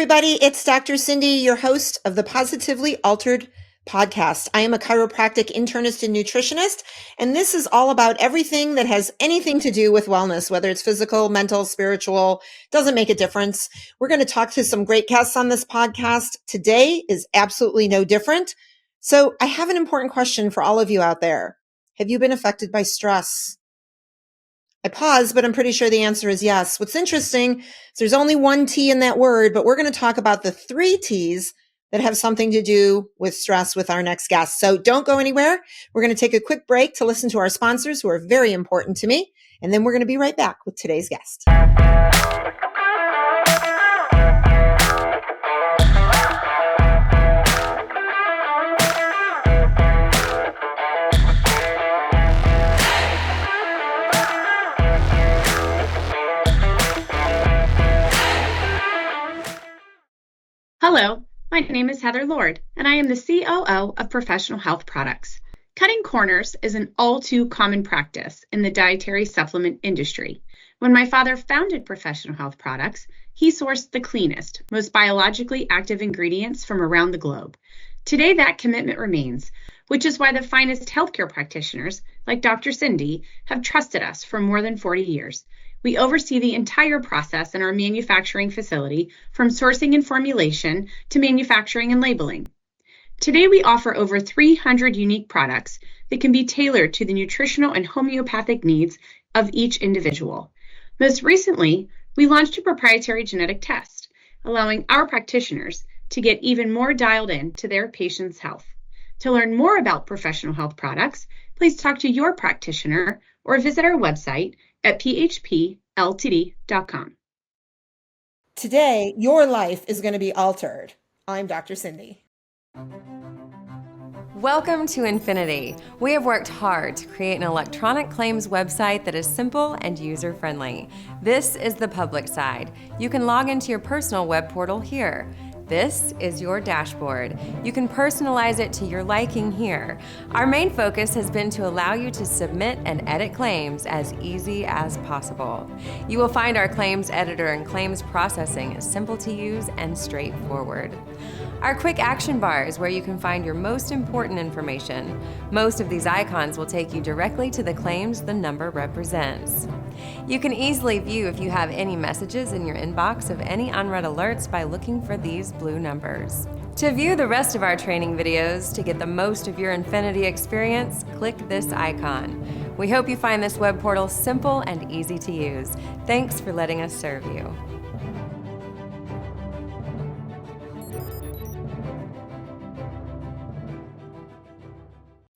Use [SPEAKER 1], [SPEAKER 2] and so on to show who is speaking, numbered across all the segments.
[SPEAKER 1] everybody. It's Dr. Cindy, your host of the Positively Altered podcast. I am a chiropractic internist and nutritionist, and this is all about everything that has anything to do with wellness, whether it's physical, mental, spiritual, doesn't make a difference. We're going to talk to some great guests on this podcast. Today is absolutely no different. So I have an important question for all of you out there. Have you been affected by stress? I paused, but I'm pretty sure the answer is yes. What's interesting is there's only one T in that word, but we're going to talk about the three T's that have something to do with stress with our next guest. So don't go anywhere. We're going to take a quick break to listen to our sponsors who are very important to me. And then we're going to be right back with today's guest.
[SPEAKER 2] Hello, my name is Heather Lord, and I am the COO of Professional Health Products. Cutting corners is an all too common practice in the dietary supplement industry. When my father founded Professional Health Products, he sourced the cleanest, most biologically active ingredients from around the globe. Today, that commitment remains, which is why the finest healthcare practitioners, like Dr. Cindy, have trusted us for more than 40 years. We oversee the entire process in our manufacturing facility, from sourcing and formulation to manufacturing and labeling. Today, we offer over 300 unique products that can be tailored to the nutritional and homeopathic needs of each individual. Most recently, we launched a proprietary genetic test, allowing our practitioners to get even more dialed in to their patients' health. To learn more about Professional Health Products, please talk to your practitioner or visit our website at phpltd.com.
[SPEAKER 1] Today, your life is going to be altered. I'm Dr. Cindy.
[SPEAKER 3] Welcome to Infinity. We have worked hard to create an electronic claims website that is simple and user-friendly. This is the public side. You can log into your personal web portal here. This is your dashboard. You can personalize it to your liking here. Our main focus has been to allow you to submit and edit claims as easy as possible. You will find our claims editor and claims processing is simple to use and straightforward. Our quick action bar is where you can find your most important information. Most of these icons will take you directly to the claims the number represents. You can easily view if you have any messages in your inbox of any unread alerts by looking for these blue numbers. To view the rest of our training videos to get the most of your Infinity experience, click this icon. We hope you find this web portal simple and easy to use. Thanks for letting us serve you.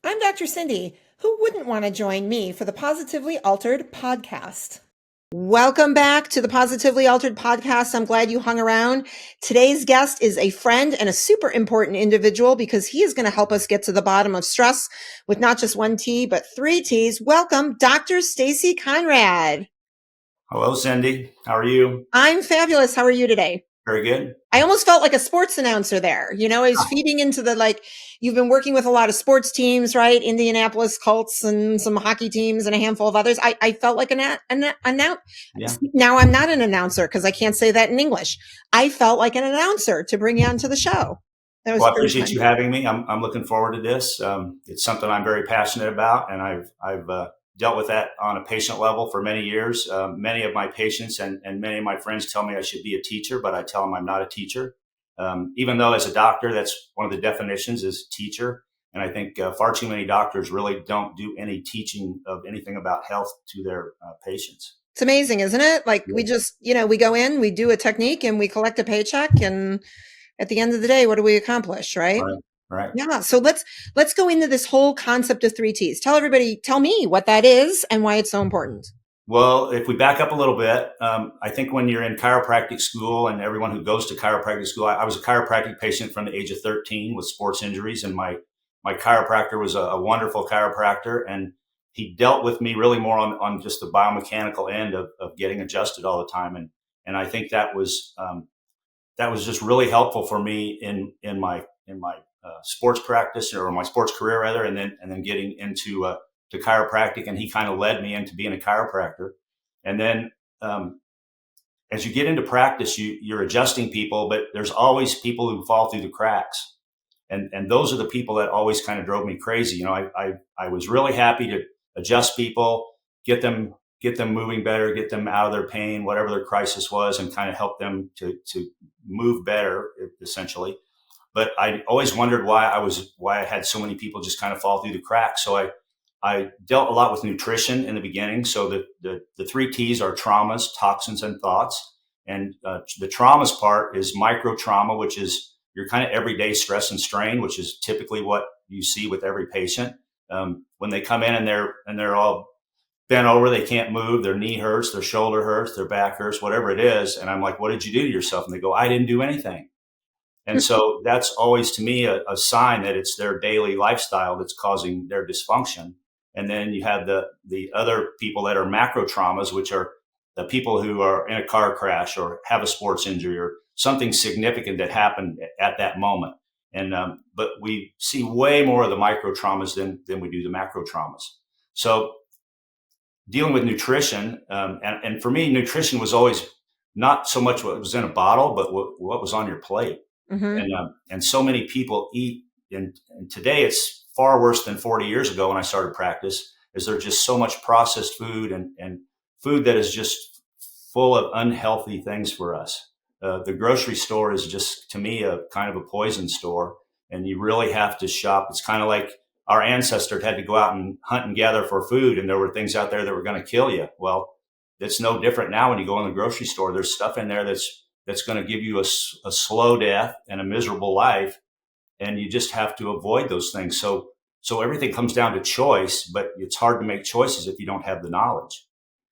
[SPEAKER 1] I'm Dr. Cindy. Who wouldn't want to join me for the Positively Altered podcast? Welcome back to the Positively Altered podcast. I'm glad you hung around. Today's guest is a friend and a super important individual because he is going to help us get to the bottom of stress with not just one T, but three T's. Welcome, Dr. Stacy Conrad.
[SPEAKER 4] Hello, Cindy. How are you?
[SPEAKER 1] I'm fabulous. How are you today?
[SPEAKER 4] Very good.
[SPEAKER 1] I almost felt like a sports announcer there. You know, I was feeding into you've been working with a lot of sports teams, right? Indianapolis Colts and some hockey teams and a handful of others. I felt like an announcer.
[SPEAKER 4] Yeah.
[SPEAKER 1] Now I'm not an announcer because I can't say that in English. I felt like an announcer to bring you onto the show.
[SPEAKER 4] Well, I appreciate you having me. I'm looking forward to this. It's something I'm very passionate about, and I've dealt with that on a patient level for many years. Many of my patients and many of my friends tell me I should be a teacher, but I tell them I'm not a teacher. Even though as a doctor, that's one of the definitions is teacher. And I think far too many doctors really don't do any teaching of anything about health to their patients.
[SPEAKER 1] It's amazing, isn't it? Like we just, we go in, we do a technique and we collect a paycheck. And at the end of the day, what do we accomplish? Right.
[SPEAKER 4] Right.
[SPEAKER 1] Yeah. So let's go into this whole concept of three T's. Tell me what that is and why it's so important.
[SPEAKER 4] Well, if we back up a little bit, I think when you're in chiropractic school, and everyone who goes to chiropractic school, I was a chiropractic patient from the age of 13 with sports injuries. And my chiropractor was a wonderful chiropractor. And he dealt with me really more on just the biomechanical end of getting adjusted all the time. And I think that was just really helpful for me in my sports practice or my sports career rather, and then getting into to chiropractic, and he kind of led me into being a chiropractor. And then as you get into practice, you're adjusting people, but there's always people who fall through the cracks. And those are the people that always kind of drove me crazy. I was really happy to adjust people, get them moving better, get them out of their pain, whatever their crisis was, and kind of help them to move better, essentially. But I always wondered why I had so many people just kind of fall through the cracks. So I dealt a lot with nutrition in the beginning. So the 3 T's are traumas, toxins, and thoughts. And the traumas part is micro trauma, which is your kind of everyday stress and strain, which is typically what you see with every patient. When they come in and they're all bent over, they can't move, their knee hurts, their shoulder hurts, their back hurts, whatever it is. And I'm like, what did you do to yourself? And they go, I didn't do anything. And so that's always to me a sign that it's their daily lifestyle that's causing their dysfunction. And then you have the other people that are macro traumas, which are the people who are in a car crash or have a sports injury or something significant that happened at that moment. And but we see way more of the micro traumas than we do the macro traumas. So dealing with nutrition, and for me, nutrition was always not so much what was in a bottle, but what was on your plate. Mm-hmm. And so many people eat, and today it's far worse than 40 years ago when I started practice, is there's just so much processed food and food that is just full of unhealthy things for us. The grocery store is just, to me, a kind of a poison store, and you really have to shop. It's kind of like our ancestors had to go out and hunt and gather for food, and there were things out there that were going to kill you. Well, it's no different now when you go in the grocery store. There's stuff in there that's going to give you a slow death and a miserable life, and you just have to avoid those things. So everything comes down to choice, but it's hard to make choices if you don't have the knowledge.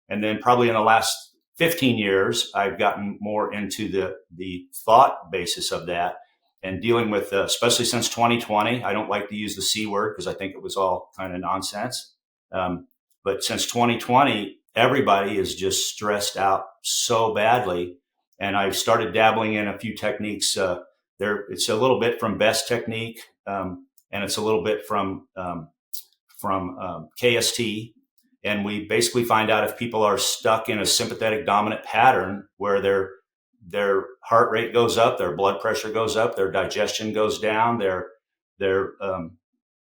[SPEAKER 4] And then probably in the last 15 years, I've gotten more into the thought basis of that and dealing with, especially since 2020. I don't like to use the C word because I think it was all kind of nonsense. But since 2020, everybody is just stressed out so badly. And I've started dabbling in a few techniques. It's a little bit from Best Technique, and it's a little bit from KST. And we basically find out if people are stuck in a sympathetic dominant pattern where their heart rate goes up, their blood pressure goes up, their digestion goes down, they're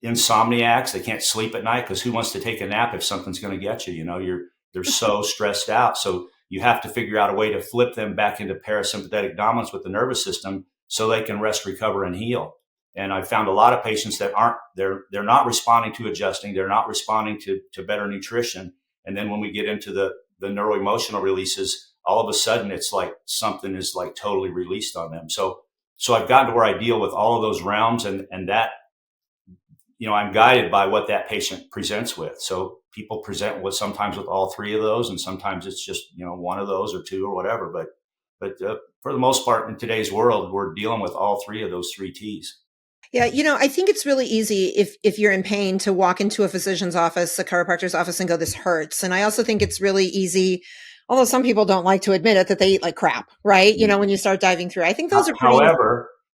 [SPEAKER 4] insomniacs. They can't sleep at night because who wants to take a nap if something's going to get you? They're so stressed out. So you have to figure out a way to flip them back into parasympathetic dominance with the nervous system so they can rest, recover, and heal. And I found a lot of patients that they're not responding to adjusting. They're not responding to better nutrition. And then when we get into the neuroemotional releases, all of a sudden it's like something is like totally released on them. So I've gotten to where I deal with all of those realms, and that, I'm guided by what that patient presents with. So people present sometimes with all 3 of those, and sometimes it's just, one of those or 2 or whatever. But for the most part in today's world, we're dealing with all 3 of those 3 T's.
[SPEAKER 1] Yeah. I think it's really easy if you're in pain to walk into a physician's office, a chiropractor's office, and go, this hurts. And I also think it's really easy, although some people don't like to admit it, that they eat like crap, right? Mm-hmm. When you start diving through, I think those are pretty.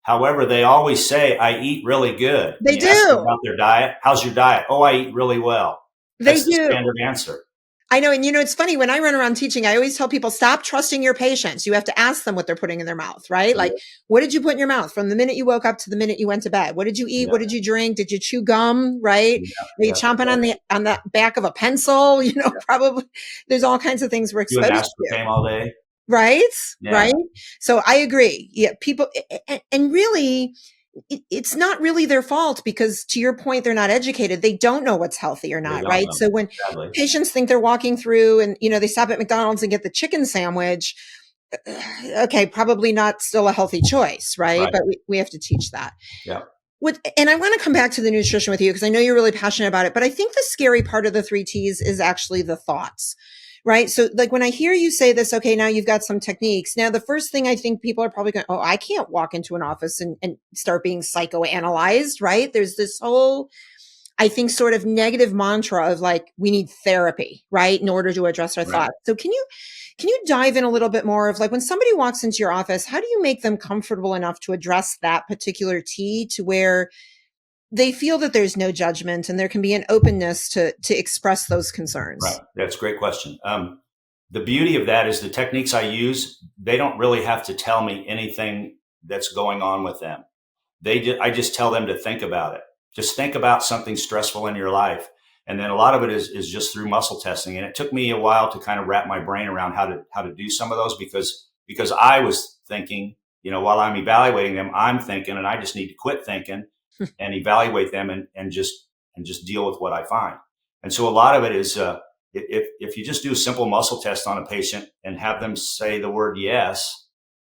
[SPEAKER 4] However, they always say, I eat really good.
[SPEAKER 1] They do. Ask them
[SPEAKER 4] about their diet. How's your diet? Oh, I eat really well. That's the standard answer.
[SPEAKER 1] I know. And it's funny, when I run around teaching, I always tell people, stop trusting your patients. You have to ask them what they're putting in their mouth, right? Mm-hmm. Like, what did you put in your mouth from the minute you woke up to the minute you went to bed? What did you eat? Yeah. What did you drink? Did you chew gum? Right? Yeah. Are you chomping on the back of a pencil? Probably there's all kinds of things we're exposed to.
[SPEAKER 4] Aspartame all day.
[SPEAKER 1] Right? Yeah. Right? So I agree. Yeah. People, and really, it's not really their fault because, to your point, they're not educated. They don't know what's healthy or not, right? So when patients think they're walking through and, they stop at McDonald's and get the chicken sandwich, okay, probably not still a healthy choice, right? But we have to teach that.
[SPEAKER 4] Yeah.
[SPEAKER 1] And I want to come back to the nutrition with you because I know you're really passionate about it, but I think the scary part of the 3 T's is actually the thoughts. Right. So like when I hear you say this, okay, now you've got some techniques. Now, the first thing I think people are probably going, oh, I can't walk into an office and start being psychoanalyzed. Right. There's this whole, I think, sort of negative mantra of like, we need therapy, right, in order to address our thoughts. So can you dive in a little bit more of like when somebody walks into your office, how do you make them comfortable enough to address that particular T to where they feel that there's no judgment and there can be an openness to express those concerns?
[SPEAKER 4] Right. That's a great question. the beauty of that is the techniques I use, they don't really have to tell me anything that's going on with them. I just tell them to think about it. Just think about something stressful in your life. And then a lot of it is just through muscle testing. And it took me a while to kind of wrap my brain around how to do some of those because I was thinking, while I'm evaluating them, I'm thinking, and I just need to quit thinking and evaluate them and just deal with what I find. And so a lot of it is, if you just do a simple muscle test on a patient and have them say the word yes,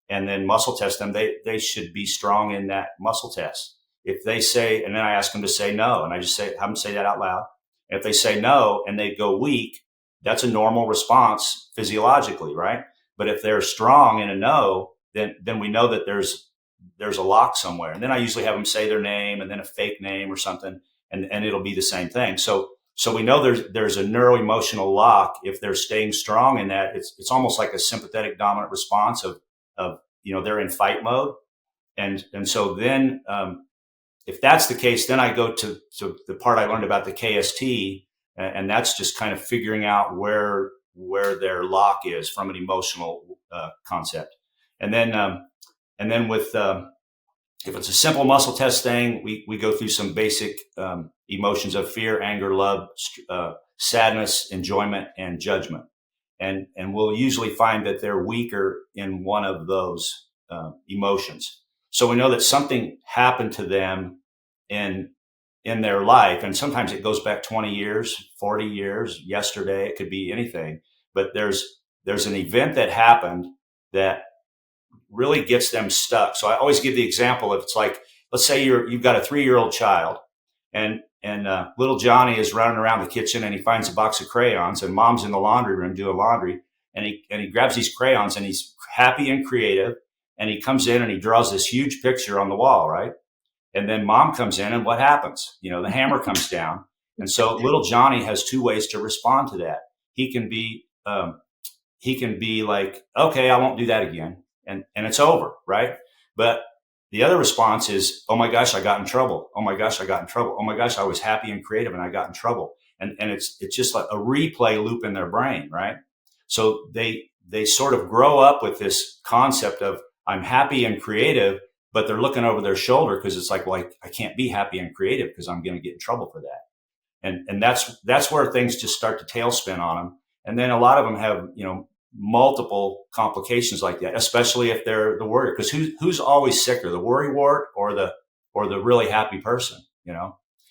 [SPEAKER 4] and then muscle test them, they should be strong in that muscle test. If they say, and then I ask them to say no, and I just have them say that out loud. If they say no and they go weak, that's a normal response physiologically, right? But if they're strong in a no, then we know that there's a lock somewhere. And then I usually have them say their name and then a fake name or something, and it'll be the same thing. So we know there's a neuroemotional lock. If they're staying strong in that, it's almost like a sympathetic dominant response of they're in fight mode. And so then, if that's the case, then I go to the part I learned about the KST, and that's just kind of figuring out where their lock is from an emotional concept. And then with if it's a simple muscle test thing, we go through some basic emotions of fear, anger, love, sadness, enjoyment, and judgment. And we'll usually find that they're weaker in one of those emotions. So we know that something happened to them in their life. And sometimes it goes back 20 years, 40 years, yesterday, it could be anything. But there's an event that happened that really gets them stuck. So I always give the example of, it's like, let's say you've got a 3-year-old child and little Johnny is running around the kitchen and he finds a box of crayons, and mom's in the laundry room doing laundry, and he grabs these crayons and he's happy and creative, and he comes in and he draws this huge picture on the wall, right? And then mom comes in and what happens? The hammer comes down. And so little Johnny has two ways to respond to that. He can be like, okay, I won't do that again. And it's over, right? But the other response is, oh my gosh, I got in trouble. Oh my gosh, I got in trouble. Oh my gosh, I was happy and creative and I got in trouble. And it's just like a replay loop in their brain, right? So they sort of grow up with this concept of, I'm happy and creative, but they're looking over their shoulder because it's like, well, I can't be happy and creative because I'm going to get in trouble for that. And that's where things just start to tailspin on them. And then a lot of them have, multiple complications like that, especially if they're the worrier. Because who's always sicker, the worry wart or the really happy person,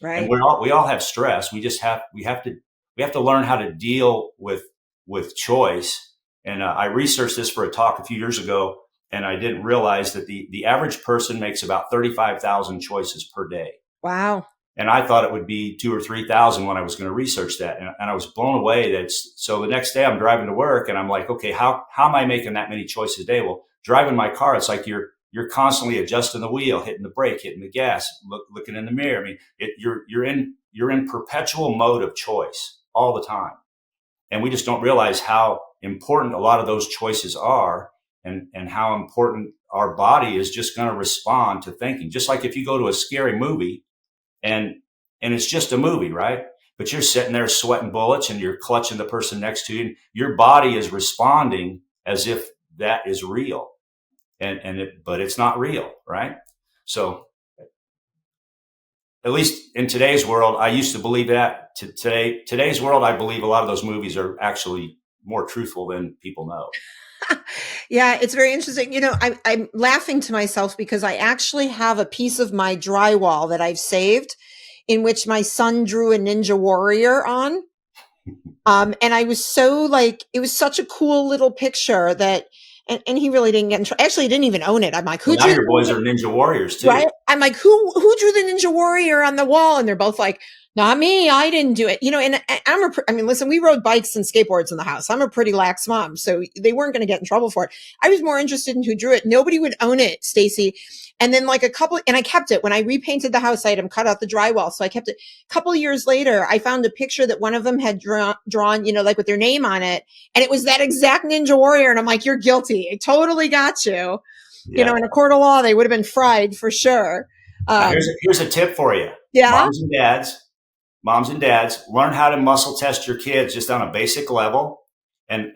[SPEAKER 1] Right.
[SPEAKER 4] And we all have stress. We have to learn how to deal with choice. And I researched this for a talk a few years ago, and I didn't realize that the average person makes about 35,000 choices per day.
[SPEAKER 1] Wow.
[SPEAKER 4] And I thought it would be 2,000 or 3,000 when I was going to research that. And I was blown away so the next day I'm driving to work and I'm like, okay, how am I making that many choices a day? Well, driving my car, it's like you're constantly adjusting the wheel, hitting the brake, hitting the gas, looking in the mirror. I mean, you're in perpetual mode of choice all the time. And we just don't realize how important a lot of those choices are, and how important our body is just going to respond to thinking. Just like if you go to a scary movie, and it's just a movie, right? But you're sitting there sweating bullets and you're clutching the person next to you. And your body is responding as if that is real, but it's not real, right? So at least in today's world, I used to believe that. Today's world, I believe a lot of those movies are actually more truthful than people know.
[SPEAKER 1] Yeah, it's very interesting. I'm laughing to myself because I actually have a piece of my drywall that I've saved in which my son drew a Ninja Warrior on. And I was it was such a cool little picture that, and he really didn't get in trouble. Actually, he didn't even own it. I'm like, who drew?
[SPEAKER 4] Now your boys are Ninja Warriors too.
[SPEAKER 1] Right? I'm like, who drew the Ninja Warrior on the wall? And they're both like, not me. I didn't do it. And listen, we rode bikes and skateboards in the house. I'm a pretty lax mom, so they weren't going to get in trouble for it. I was more interested in who drew it. Nobody would own it, Stacy. And then and I kept it. When I repainted the house, I had them cut out the drywall. So I kept it. A couple of years later, I found a picture that one of them had drawn, with their name on it. And it was that exact Ninja Warrior. And I'm like, you're guilty. I totally got you. Yeah. In a court of law, they would have been fried for sure.
[SPEAKER 4] Here's a tip for you.
[SPEAKER 1] Yeah.
[SPEAKER 4] Moms and dads, learn how to muscle test your kids just on a basic level. and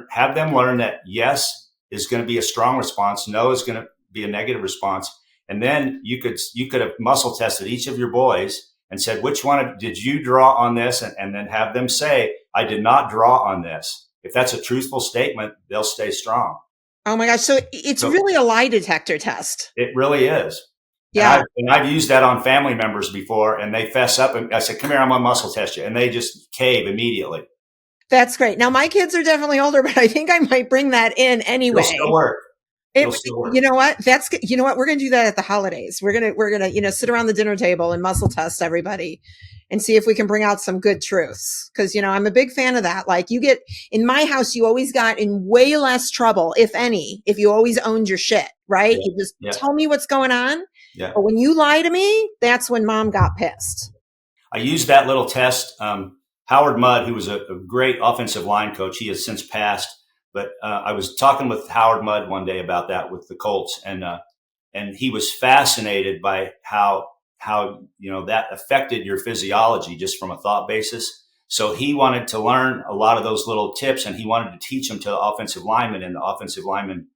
[SPEAKER 4] have them learn that yes is going to be a strong response. No is going to be a negative response. And then you could have muscle tested each of your boys and said, which one did you draw on this? And then have them say, I did not draw on this. If that's a truthful statement, they'll stay strong.
[SPEAKER 1] Oh my gosh. So it's really a lie detector test.
[SPEAKER 4] It really is.
[SPEAKER 1] Yeah.
[SPEAKER 4] And I've used that on family members before, and they fess up. And I said, come here, I'm going to muscle test you. And they just cave immediately.
[SPEAKER 1] That's great. Now, my kids are definitely older, but I think I might bring that in anyway.
[SPEAKER 4] It'll still work.
[SPEAKER 1] You know what? We're going to do that at the holidays. We're going to, sit around the dinner table and muscle test everybody and see if we can bring out some good truths. Cause, I'm a big fan of that. Like in my house, you always got in way less trouble, if any, if you always owned your shit, right?
[SPEAKER 4] Yeah.
[SPEAKER 1] You just tell me what's going on.
[SPEAKER 4] Yeah.
[SPEAKER 1] But when you lie to me, that's when mom got pissed.
[SPEAKER 4] I used that little test. Howard Mudd, who was a great offensive line coach, he has since passed. But I was talking with Howard Mudd one day about that with the Colts, and he was fascinated by how that affected your physiology just from a thought basis. So he wanted to learn a lot of those little tips, and he wanted to teach them to the offensive linemen in the offensive lineman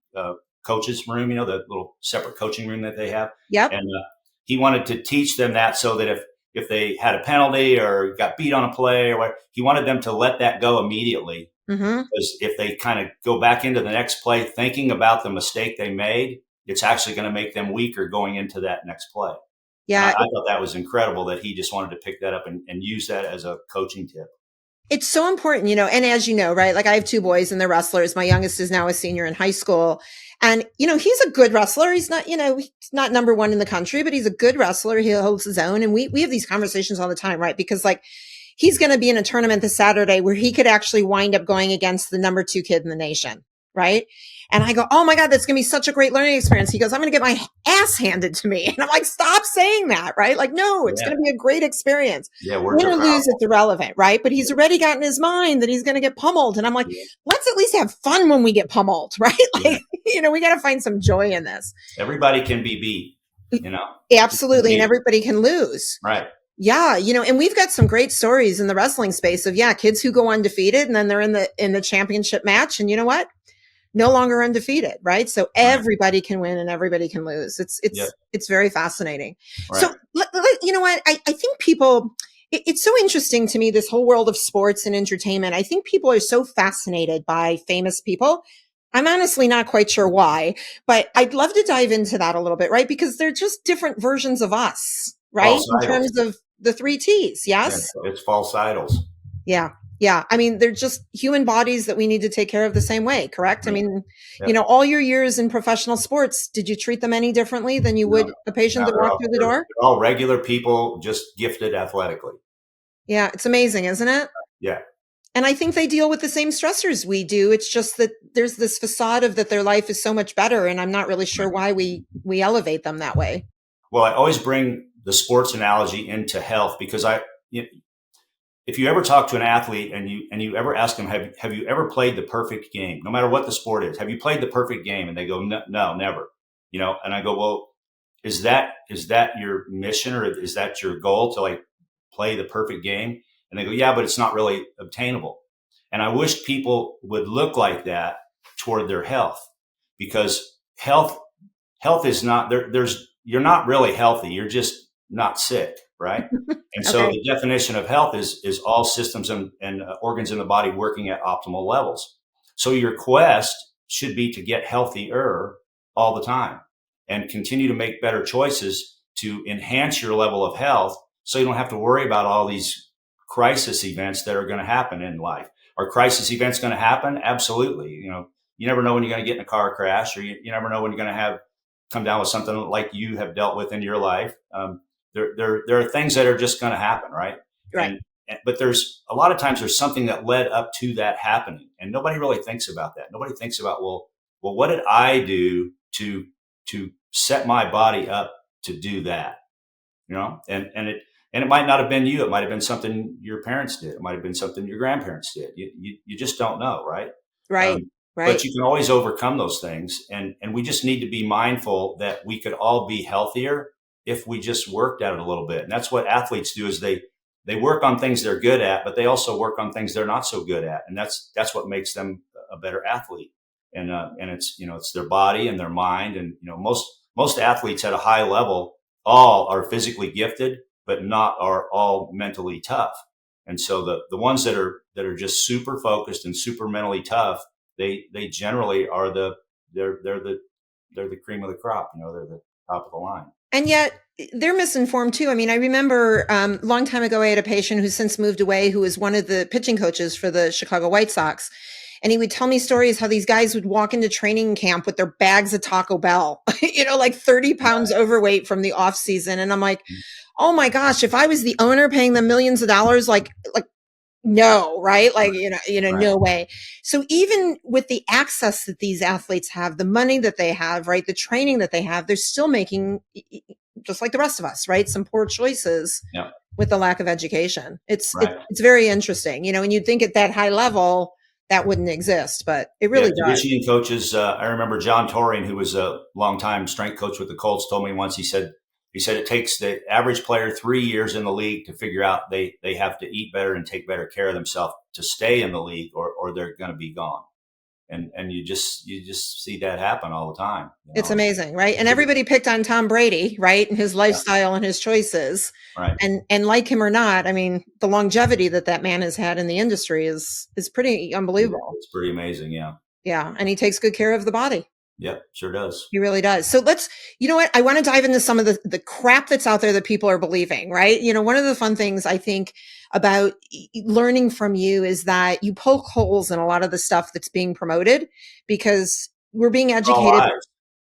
[SPEAKER 4] coaches room, the little separate coaching room that they have.
[SPEAKER 1] Yep.
[SPEAKER 4] And he wanted to teach them that so that if they had a penalty or got beat on a play or whatever, he wanted them to let that go immediately.
[SPEAKER 1] Mm-hmm.
[SPEAKER 4] Because if they kind of go back into the next play thinking about the mistake they made, it's actually going to make them weaker going into that next play.
[SPEAKER 1] Yeah.
[SPEAKER 4] I thought that was incredible that he just wanted to pick that up and use that as a coaching tip.
[SPEAKER 1] It's so important, and as you know, right? Like I have two boys and they're wrestlers. My youngest is now a senior in high school. And, he's a good wrestler. He's not, he's not number one in the country, but he's a good wrestler. He holds his own. And we have these conversations all the time, right? Because he's going to be in a tournament this Saturday where he could actually wind up going against the number 2 kid in the nation. Right. And I go, oh my God, that's going to be such a great learning experience. He goes, I'm going to get my ass handed to me. And I'm like, stop saying that. Right. Like, no, it's going to be a great experience.
[SPEAKER 4] Yeah.
[SPEAKER 1] Win or lose, it's irrelevant. Right. But he's already got in his mind that he's going to get pummeled. And I'm like, let's at least have fun when we get pummeled. Right. Like, we got to find some joy in this.
[SPEAKER 4] Everybody can be beat,
[SPEAKER 1] Absolutely. And everybody can lose.
[SPEAKER 4] Right.
[SPEAKER 1] Yeah. And we've got some great stories in the wrestling space of, kids who go undefeated and then they're in the championship match. And you know what? No longer undefeated, right? So everybody can win and everybody can lose. It's very fascinating. Right. So you know what? I think people, it's so interesting to me, this whole world of sports and entertainment. I think people are so fascinated by famous people. I'm honestly not quite sure why, but I'd love to dive into that a little bit, right? Because they're just different versions of us, right? In terms of the 3 T's. Yes.
[SPEAKER 4] Yeah, it's false idols.
[SPEAKER 1] Yeah. Yeah. I mean, they're just human bodies that we need to take care of the same way. Correct. I mean, all your years in professional sports, did you treat them any differently than you would a patient that walked through the door?
[SPEAKER 4] They're all regular people, just gifted athletically.
[SPEAKER 1] Yeah. It's amazing, isn't it?
[SPEAKER 4] Yeah.
[SPEAKER 1] And I think they deal with the same stressors we do. It's just that there's this facade of that their life is so much better. And I'm not really sure why we elevate them that way.
[SPEAKER 4] Well, I always bring the sports analogy into health because if you ever talk to an athlete and you ever ask them, have you ever played the perfect game? No matter what the sport is, have you played the perfect game? And they go, no, never. And I go, well, is that your mission or is that your goal to play the perfect game? And they go, yeah, but it's not really obtainable. And I wish people would look like that toward their health, because health is not there. You're not really healthy. You're just not sick. Right. And so the definition of health is all systems and organs in the body working at optimal levels. So your quest should be to get healthier all the time and continue to make better choices to enhance your level of health so you don't have to worry about all these crisis events that are going to happen in life. Are crisis events going to happen? Absolutely. You never know when you're going to get in a car crash, or you never know when you're going to come down with something like you have dealt with in your life. There are things that are just going to happen, right?
[SPEAKER 1] Right.
[SPEAKER 4] But there's a lot of times there's something that led up to that happening, and nobody really thinks about that. Nobody thinks about, well, what did I do to set my body up to do that? And it might not have been you. It might have been something your parents did. It might have been something your grandparents did. You just don't know, right?
[SPEAKER 1] Right. Right.
[SPEAKER 4] But you can always overcome those things, and we just need to be mindful that we could all be healthier if we just worked at it a little bit. And that's what athletes do, is they they work on things they're good at, but they also work on things they're not so good at. And that's what makes them a better athlete. And it's, it's their body and their mind. And, most athletes at a high level all are physically gifted, but not are all mentally tough. And so the ones that are just super focused and super mentally tough, they generally are they're the cream of the crop. They're the top of the line.
[SPEAKER 1] And yet they're misinformed too. I mean, I remember a long time ago, I had a patient who's since moved away, who was one of the pitching coaches for the Chicago White Sox. And he would tell me stories how these guys would walk into training camp with their bags of Taco Bell, like 30 pounds overweight from the off season. And I'm like, oh my gosh, if I was the owner paying them millions of dollars, like no, right? Like,
[SPEAKER 4] Right.
[SPEAKER 1] no way. So even with the access that these athletes have, the money that they have, right? The training that they have, they're still making, just like the rest of us, right? Some poor choices with the lack of education. It's very interesting, and you'd think at that high level that wouldn't exist, but it really does.
[SPEAKER 4] Conditioning coaches, I remember John Torring, who was a longtime strength coach with the Colts, told me once, he said it takes the average player 3 years in the league to figure out they have to eat better and take better care of themselves to stay in the league, or they're going to be gone. And you just see that happen all the time.
[SPEAKER 1] It's amazing, right? And everybody picked on Tom Brady, right? And his lifestyle and his choices.
[SPEAKER 4] Right.
[SPEAKER 1] And like him or not, I mean, the longevity that man has had in the industry is pretty unbelievable.
[SPEAKER 4] It's pretty amazing. Yeah.
[SPEAKER 1] Yeah. And he takes good care of the body.
[SPEAKER 4] Yep, sure does.
[SPEAKER 1] He really does. So you know what? I want to dive into some of the crap that's out there that people are believing, right? One of the fun things I think about learning from you is that you poke holes in a lot of the stuff that's being promoted because we're being educated.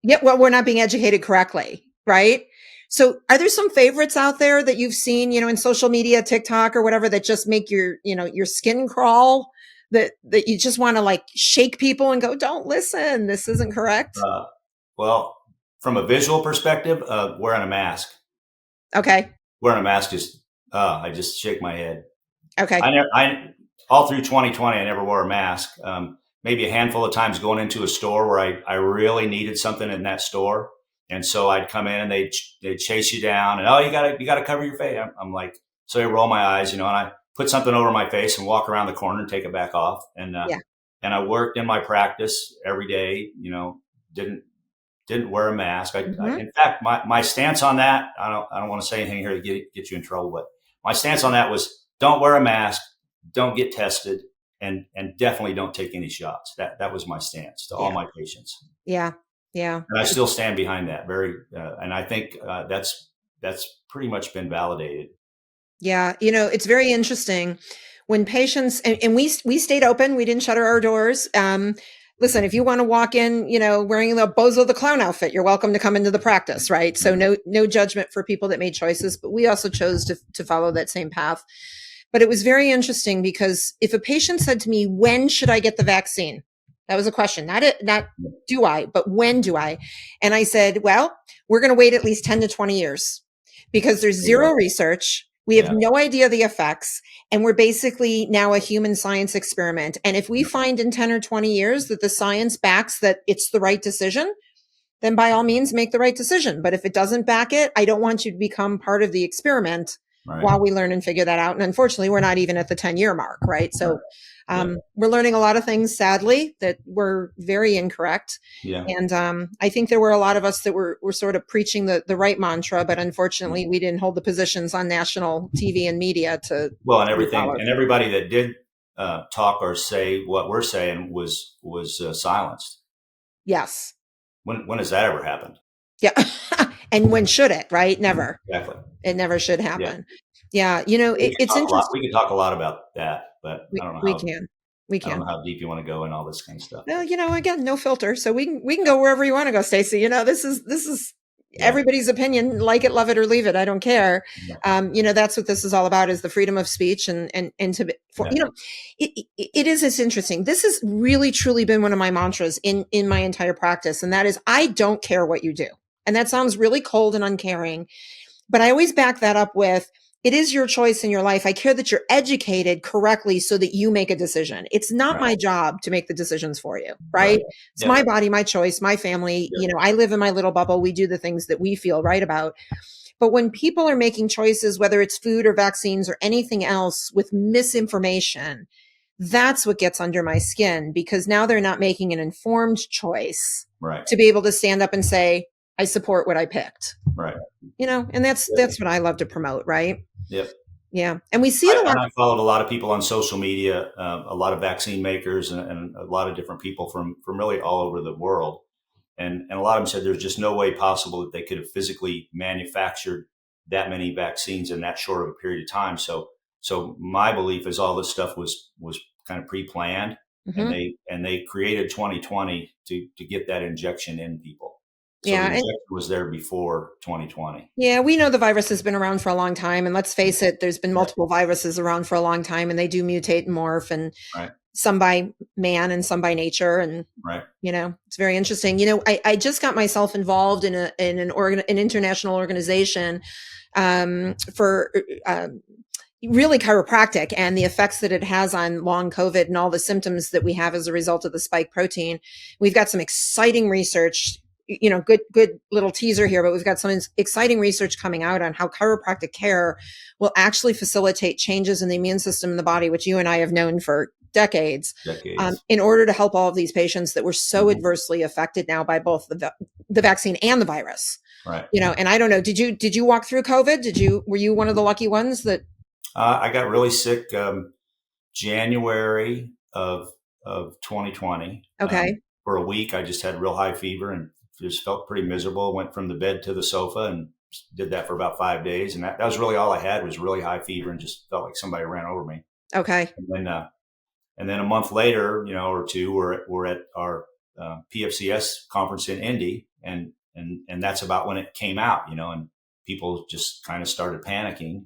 [SPEAKER 1] Yeah, well, we're not being educated correctly, right? So are there some favorites out there that you've seen, in social media, TikTok or whatever, that just make your skin crawl? That you just want to like shake people and go, don't listen. This isn't correct.
[SPEAKER 4] Well, from a visual perspective, wearing a mask.
[SPEAKER 1] Okay.
[SPEAKER 4] Wearing a mask I just shake my head.
[SPEAKER 1] Okay.
[SPEAKER 4] I all through 2020, I never wore a mask. Maybe a handful of times going into a store where I really needed something in that store. And so I'd come in and they'd chase you down and, you gotta cover your face. I'm like, so I roll my eyes, and I put something over my face and walk around the corner and take it back off. And I worked in my practice every day, didn't wear a mask. In fact, my stance on that, I don't want to say anything here to get you in trouble, but my stance on that was don't wear a mask, don't get tested, and definitely don't take any shots. That was my stance to all my patients.
[SPEAKER 1] Yeah. Yeah.
[SPEAKER 4] And I still stand behind that and I think that's pretty much been validated.
[SPEAKER 1] Yeah. It's very interesting when patients, and we stayed open. We didn't shutter our doors. Listen, if you want to walk in, wearing the Bozo the Clown outfit, you're welcome to come into the practice, right? So no judgment for people that made choices, but we also chose to follow that same path. But it was very interesting because if a patient said to me, when should I get the vaccine? That was a question, not do I, but when do I? And I said, well, we're going to wait at least 10 to 20 years because there's zero research. We have no idea the effects, and we're basically now a human science experiment. And if we find in 10 or 20 years that the science backs that it's the right decision, then by all means make the right decision. But if it doesn't back it, I don't want you to become part of the experiment while we learn and figure that out. And unfortunately, we're not even at the 10-year mark, right? So we're learning a lot of things, sadly, that were very incorrect.
[SPEAKER 4] Yeah.
[SPEAKER 1] And I think there were a lot of us that were sort of preaching the right mantra, but unfortunately, we didn't hold the positions on national TV and media to.
[SPEAKER 4] Well, and everything, and everybody that did talk or say what we're saying was silenced.
[SPEAKER 1] Yes.
[SPEAKER 4] When has that ever happened?
[SPEAKER 1] Yeah. And when should it, right? Never.
[SPEAKER 4] Exactly.
[SPEAKER 1] It never should happen. Yeah. It's interesting.
[SPEAKER 4] We could talk a lot about that, but I don't know.
[SPEAKER 1] We can.
[SPEAKER 4] I don't know how deep you want to go in all this kind of stuff.
[SPEAKER 1] Well, again, no filter. So we can go wherever you want to go, Stacy. This is everybody's opinion, like it, love it, or leave it. I don't care.
[SPEAKER 4] Yeah.
[SPEAKER 1] That's what this is all about, is the freedom of speech and it's interesting. This has really, truly been one of my mantras in my entire practice. And that is, I don't care what you do. And that sounds really cold and uncaring, but I always back that up with, it is your choice in your life. I care that you're educated correctly so that you make a decision. It's not my job to make the decisions for you, right? It's my body, my choice, my family. I live in my little bubble. We do the things that we feel right about. But when people are making choices, whether it's food or vaccines or anything else with misinformation, that's what gets under my skin, because now they're not making an informed choice
[SPEAKER 4] Right.
[SPEAKER 1] to be able to stand up and say, I support what I picked.
[SPEAKER 4] Right.
[SPEAKER 1] And that's what I love to promote. Right.
[SPEAKER 4] Yep.
[SPEAKER 1] Yeah. And we see it a lot.
[SPEAKER 4] And I followed a lot of people on social media, a lot of vaccine makers and a lot of different people from really all over the world. And a lot of them said there's just no way possible that they could have physically manufactured that many vaccines in that short of a period of time. So my belief is all this stuff was kind of pre-planned, and they created 2020 to get that injection in people. So the injection was there before 2020.
[SPEAKER 1] Yeah, we know the virus has been around for a long time. And let's face it, there's been multiple viruses around for a long time, and they do mutate and morph, and some by man and some by nature. And, it's very interesting. I just got myself involved in an international organization for really chiropractic, and the effects that it has on long COVID and all the symptoms that we have as a result of the spike protein. We've got some exciting research, good little teaser here, but we've got some exciting research coming out on how chiropractic care will actually facilitate changes in the immune system in the body, which you and I have known for decades. In order to help all of these patients that were so adversely affected now by both the vaccine and the virus.
[SPEAKER 4] Right.
[SPEAKER 1] And I don't know, did you walk through COVID? Were you one of the lucky ones that?
[SPEAKER 4] I got really sick January of 2020.
[SPEAKER 1] Okay.
[SPEAKER 4] For a week, I just had real high fever and just felt pretty miserable. Went from the bed to the sofa and did that for about 5 days. And that was really all I had, was really high fever, and just felt like somebody ran over me.
[SPEAKER 1] Okay.
[SPEAKER 4] And then a month later, or two, we're at our PFCS conference in Indy, and that's about when it came out, and people just kind of started panicking.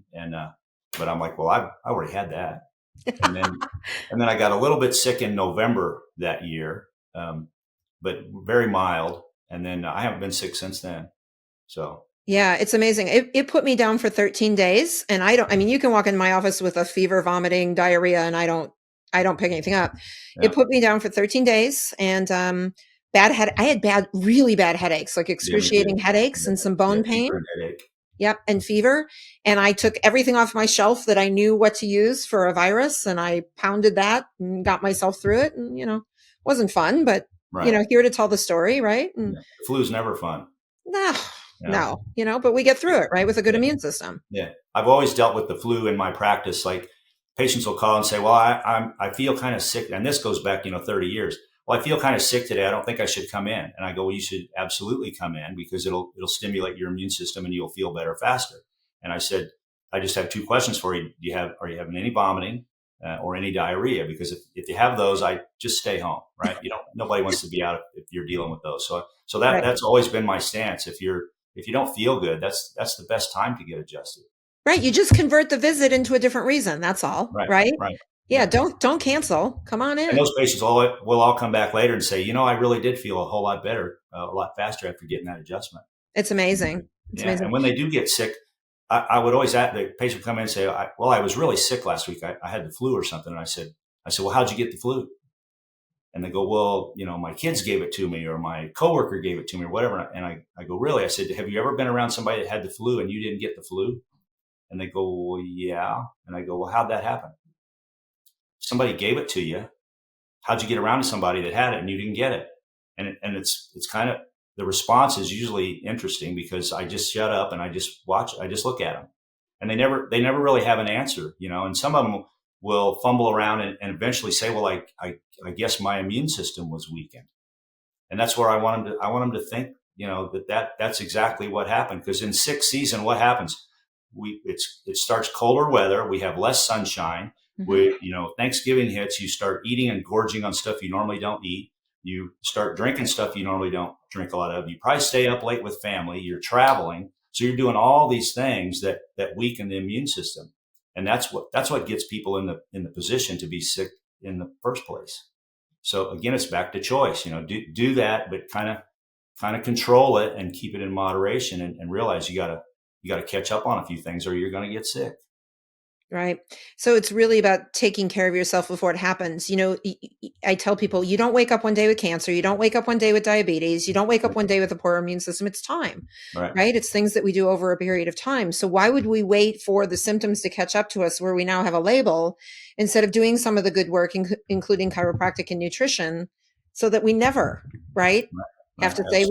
[SPEAKER 4] But I'm like, well, I already had that. And then I got a little bit sick in November that year, but very mild. And then I haven't been sick since then. So.
[SPEAKER 1] Yeah, it's amazing. It put me down for 13 days. And you can walk in my office with a fever, vomiting, diarrhea, and I don't pick anything up. Yeah. It put me down for 13 days, and I had really bad headaches, like excruciating headaches and some bone pain.
[SPEAKER 4] Headache.
[SPEAKER 1] Yep. And fever. And I took everything off my shelf that I knew what to use for a virus, and I pounded that and got myself through it. And, wasn't fun, but, here to tell the story. Right. And
[SPEAKER 4] the flu's never fun.
[SPEAKER 1] No, but we get through it, right, with a good immune system.
[SPEAKER 4] Yeah. I've always dealt with the flu in my practice. Like, patients will call and say, well, I feel kind of sick. And this goes back, 30 years. Well, I feel kind of sick today. I don't think I should come in. And I go, well, you should absolutely come in, because it'll stimulate your immune system and you'll feel better faster. And I said, I just have two questions for you. Are you having any vomiting or any diarrhea? Because if you have those, I just stay home, right? Nobody wants to be out if you're dealing with those. So that's always been my stance. If you don't feel good, that's the best time to get adjusted.
[SPEAKER 1] Right. You just convert the visit into a different reason. That's all. Right. Yeah. Don't cancel. Come on in.
[SPEAKER 4] And those patients will all come back later and say, I really did feel a whole lot better, a lot faster after getting that adjustment.
[SPEAKER 1] It's amazing. It's amazing.
[SPEAKER 4] And when they do get sick, I would always ask the patient come in and say, I was really sick last week. I had the flu or something. And I said, well, how'd you get the flu? And they go, well, my kids gave it to me, or my coworker gave it to me, or whatever. And I go, really? I said, have you ever been around somebody that had the flu and you didn't get the flu? And they go, well, yeah. And I go, well, how'd that happen? Somebody gave it to you. How'd you get around to somebody that had it and you didn't get it? And it's kind of, the response is usually interesting, because I just shut up and I just watch, I just look at them, and they never really have an answer, and some of them will fumble around and eventually say, well, I guess my immune system was weakened. And that's where I want them to think, that's exactly what happened. Because in sick season, what happens? It starts colder weather. We have less sunshine. Mm-hmm. Thanksgiving hits, you start eating and gorging on stuff you normally don't eat. You start drinking stuff you normally don't drink a lot of. You probably stay up late with family. You're traveling. So you're doing all these things that weaken the immune system. And that's what gets people in the position to be sick in the first place. So again, it's back to choice, do that, but kind of control it and keep it in moderation, and realize you gotta catch up on a few things or you're going to get sick.
[SPEAKER 1] Right. So it's really about taking care of yourself before it happens. I tell people, you don't wake up one day with cancer. You don't wake up one day with diabetes. You don't wake up one day with a poor immune system. It's time,
[SPEAKER 4] Right.
[SPEAKER 1] right? It's things that we do over a period of time. So why would we wait for the symptoms to catch up to us where we now have a label instead of doing some of the good work, including chiropractic and nutrition, so that we never, right, have to say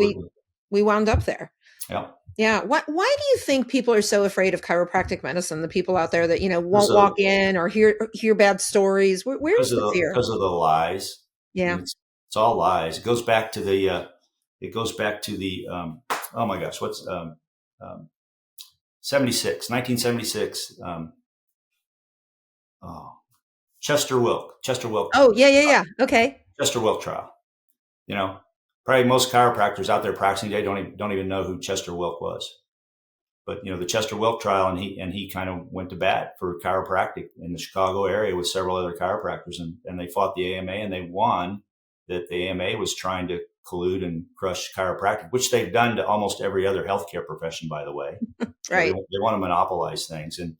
[SPEAKER 1] we wound up there.
[SPEAKER 4] Yeah.
[SPEAKER 1] Yeah. Why do you think people are so afraid of chiropractic medicine? The people out there that, won't walk in or hear bad stories. Where's the fear?
[SPEAKER 4] Because of the lies.
[SPEAKER 1] Yeah.
[SPEAKER 4] I mean, it's all lies. It goes back to the, oh my gosh, what's, 1976. Chester Wilk.
[SPEAKER 1] Oh, yeah. Okay.
[SPEAKER 4] Chester Wilk trial. Probably most chiropractors out there practicing today don't even know who Chester Wilk was. But the Chester Wilk trial, and he kind of went to bat for chiropractic in the Chicago area with several other chiropractors, and they fought the AMA and they won. That the AMA was trying to collude and crush chiropractic, which they've done to almost every other healthcare profession, by the way.
[SPEAKER 1] Right.
[SPEAKER 4] They want to monopolize things, and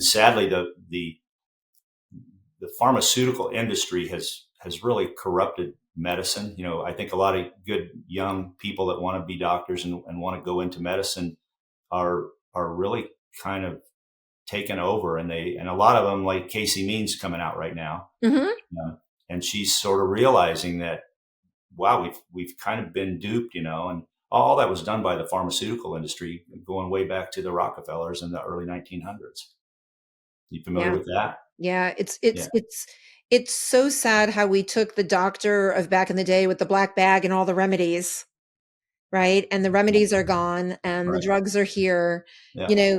[SPEAKER 4] sadly the pharmaceutical industry has really corrupted medicine. I think a lot of good young people that want to be doctors and want to go into medicine are really kind of taken over, and a lot of them, like Casey Means coming out right now, and she's sort of realizing that, wow, we've kind of been duped, and all that was done by the pharmaceutical industry going way back to the Rockefellers in the early 1900s. You familiar with that?
[SPEAKER 1] Yeah, it's so sad how we took the doctor of back in the day with the black bag and all the remedies, right? And the remedies are gone, and the drugs are here.
[SPEAKER 4] Yeah.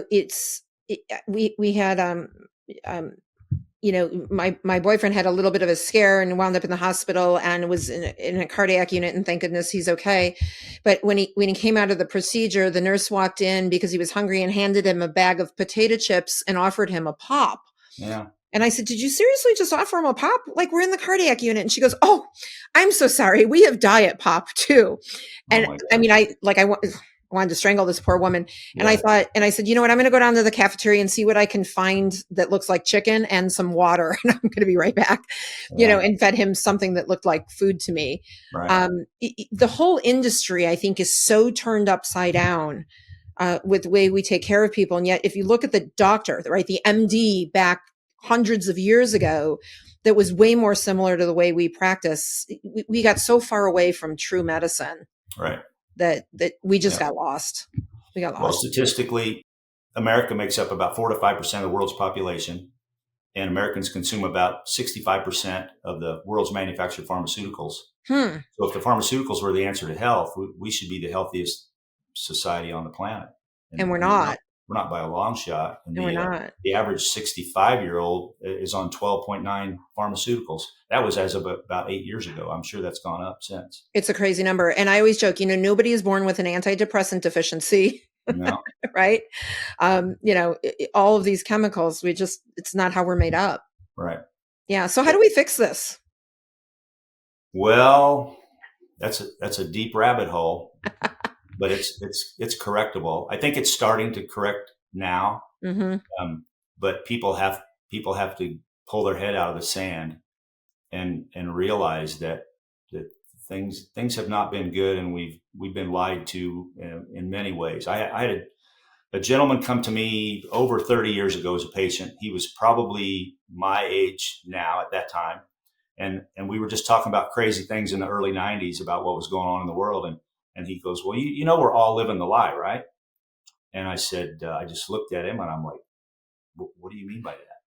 [SPEAKER 1] We had my boyfriend had a little bit of a scare and wound up in the hospital and was in a cardiac unit, and thank goodness he's okay. But when he came out of the procedure, the nurse walked in because he was hungry and handed him a bag of potato chips and offered him a pop.
[SPEAKER 4] Yeah.
[SPEAKER 1] And I said, did you seriously just offer him a pop? Like, we're in the cardiac unit. And she goes, oh, I'm so sorry. We have diet pop too. And I mean, I wanted to strangle this poor woman. And I thought, and I said, you know what? I'm going to go down to the cafeteria and see what I can find that looks like chicken and some water. And I'm going to be right back, and fed him something that looked like food to me.
[SPEAKER 4] Right.
[SPEAKER 1] The whole industry, I think, is so turned upside down with the way we take care of people. And yet, if you look at the doctor, right, the MD back hundreds of years ago, that was way more similar to the way we practice. We got so far away from true medicine.
[SPEAKER 4] Right.
[SPEAKER 1] That we just got lost. We got lost.
[SPEAKER 4] Well, statistically, America makes up about 4 to 5% of the world's population, and Americans consume about 65% of the world's manufactured pharmaceuticals. So if the pharmaceuticals were the answer to health, we should be the healthiest society on the planet.
[SPEAKER 1] And we're not.
[SPEAKER 4] We're not by a long shot. And
[SPEAKER 1] we're not.
[SPEAKER 4] The average 65-year-old is on 12.9 pharmaceuticals. That was as of about 8 years ago. I'm sure that's gone up since.
[SPEAKER 1] It's a crazy number. And I always joke, nobody is born with an antidepressant deficiency.
[SPEAKER 4] No.
[SPEAKER 1] Right? All of these chemicals, it's not how we're made up.
[SPEAKER 4] Right.
[SPEAKER 1] Yeah. So how do we fix this?
[SPEAKER 4] Well, that's a deep rabbit hole. But it's correctable. I think it's starting to correct now. But people have to pull their head out of the sand and realize that things have not been good, and we've been lied to in many ways. I had a gentleman come to me over 30 years ago as a patient. He was probably my age now at that time, and we were just talking about crazy things in the early 90s about what was going on in the world, and he goes, well, we're all living the lie, right? And I said, I just looked at him and I'm like, what do you mean by that?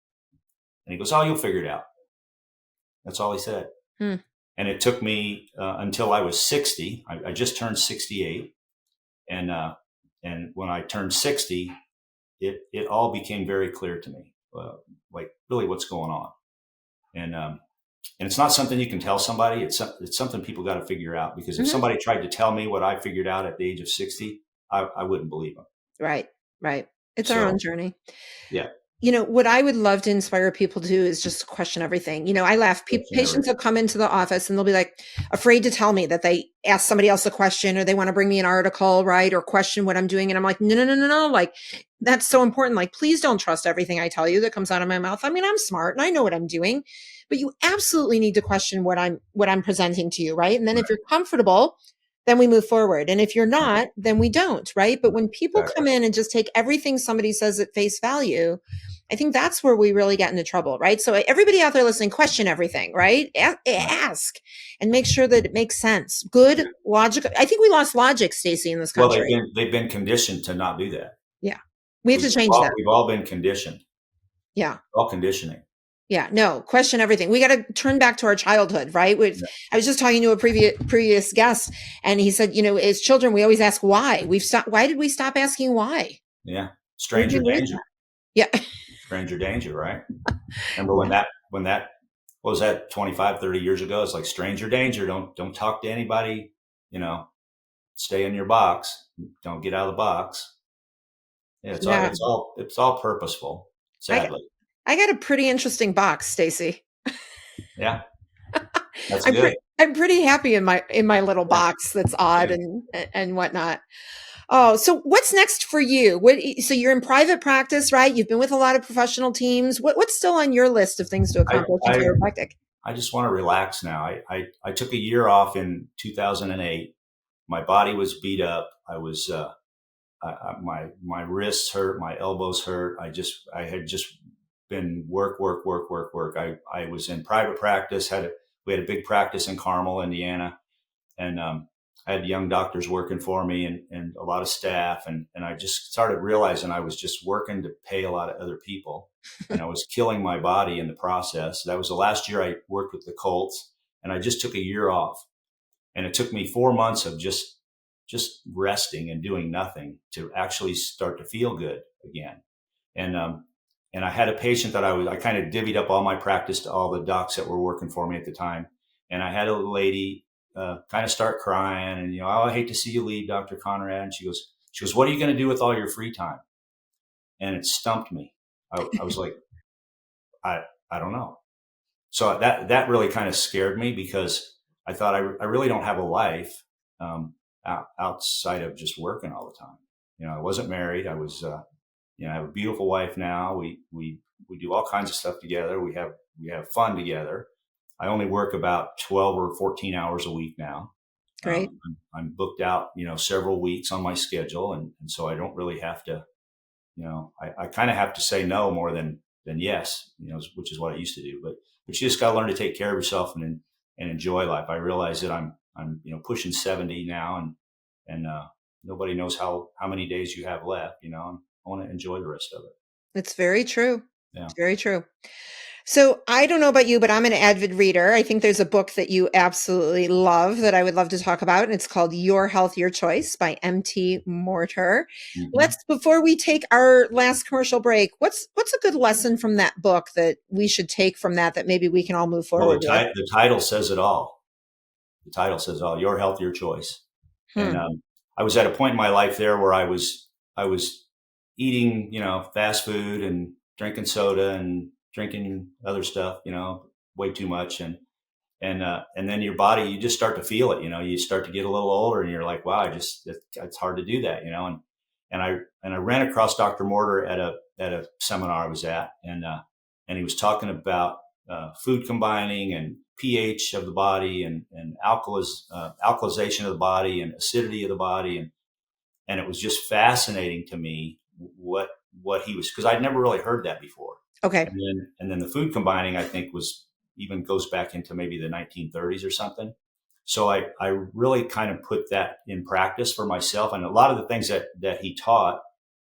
[SPEAKER 4] And he goes, oh, you'll figure it out. That's all he said. And it took me until I was 60. I just turned 68. And when I turned 60, it all became very clear to me, like really what's going on. And it's not something you can tell somebody. It's something people got to figure out, because if somebody tried to tell me what I figured out at the age of 60, I wouldn't believe them.
[SPEAKER 1] Right. It's our own journey.
[SPEAKER 4] Yeah.
[SPEAKER 1] What I would love to inspire people to do is just question everything. I laugh. Patients will come into the office and they'll be like afraid to tell me that they ask somebody else a question or they want to bring me an article, right? Or question what I'm doing. And I'm like, no, no, no, no, no. Like, that's so important. Like, please don't trust everything I tell you that comes out of my mouth. I mean, I'm smart and I know what I'm doing, but you absolutely need to question what I'm presenting to you, right? And then if you're comfortable, then we move forward. And if you're not, then we don't, right? But when people come in and just take everything somebody says at face value, I think that's where we really get into trouble, right? So everybody out there listening, question everything, right? Ask and make sure that it makes sense. Good, logical. I think we lost logic, Stacy, in this country.
[SPEAKER 4] Well, they've been conditioned to not do that.
[SPEAKER 1] Yeah. We have to change that.
[SPEAKER 4] We've all been conditioned.
[SPEAKER 1] Yeah.
[SPEAKER 4] All conditioning.
[SPEAKER 1] Yeah, no, question everything. We got to turn back to our childhood, right? I was just talking to a previous guest, and he said, as children, we always ask why. Why did we stop asking why?
[SPEAKER 4] Yeah, stranger danger.
[SPEAKER 1] Yeah,
[SPEAKER 4] stranger danger, right? Remember when that what was that 25, 30 years ago? It's like stranger danger. Don't talk to anybody. Stay in your box. Don't get out of the box. Yeah, it's all purposeful. Sadly.
[SPEAKER 1] I got a pretty interesting box, Stacy.
[SPEAKER 4] Yeah. That's good.
[SPEAKER 1] I'm pretty happy in my little box that's odd and whatnot. Oh, so what's next for you? So you're in private practice, right? You've been with a lot of professional teams. What's still on your list of things to accomplish in chiropractic?
[SPEAKER 4] I just want to relax now. I took a year off in 2008. My body was beat up. I was my wrists hurt, my elbows hurt. I had just been work. I was in private practice. We had a big practice in Carmel, Indiana, and I had young doctors working for me and a lot of staff, and I just started realizing I was just working to pay a lot of other people, and I was killing my body in the process. That was the last year I worked with the Colts, and I just took a year off, and it took me 4 months of just resting and doing nothing to actually start to feel good again. And I had a patient that I kind of divvied up all my practice to all the docs that were working for me at the time. And I had a lady kind of start crying and, I hate to see you leave, Dr. Conrad. And she goes, what are you going to do with all your free time? And it stumped me. I was like, I don't know. So that really kind of scared me because I thought I really don't have a life outside of just working all the time. I wasn't married. I was, I have a beautiful wife now. We do all kinds of stuff together. We have fun together. I only work about 12 or 14 hours a week now.
[SPEAKER 1] Great.
[SPEAKER 4] I'm booked out, several weeks on my schedule. And so I don't really have to, I kind of have to say no more than yes, which is what I used to do. But you just got to learn to take care of yourself and enjoy life. I realize that I'm pushing 70 now and nobody knows how many days you have left, I want to enjoy the rest of it.
[SPEAKER 1] It's very true.
[SPEAKER 4] Yeah.
[SPEAKER 1] It's very true. So I don't know about you, but I'm an avid reader. I think there's a book that you absolutely love that I would love to talk about. And it's called Your Health, Your Choice by M.T. Mortar. Mm-hmm. Before we take our last commercial break, what's a good lesson from that book that we should take from that maybe we can all move forward with?
[SPEAKER 4] The title says it all. The title says it all. Your Health, Your Choice. And I was at a point in my life there where I was eating, fast food and drinking soda and drinking other stuff, way too much. And then your body, you just start to feel it, you start to get a little older and you're like, wow, it's hard to do that, and I ran across Dr. Mortar at a seminar I was at and he was talking about food combining and pH of the body and alkalization of the body and acidity of the body. And it was just fascinating to me what he was, because I'd never really heard that before.
[SPEAKER 1] Okay.
[SPEAKER 4] And then the food combining, I think goes back into maybe the 1930s or something. So I really kind of put that in practice for myself. And a lot of the things that he taught,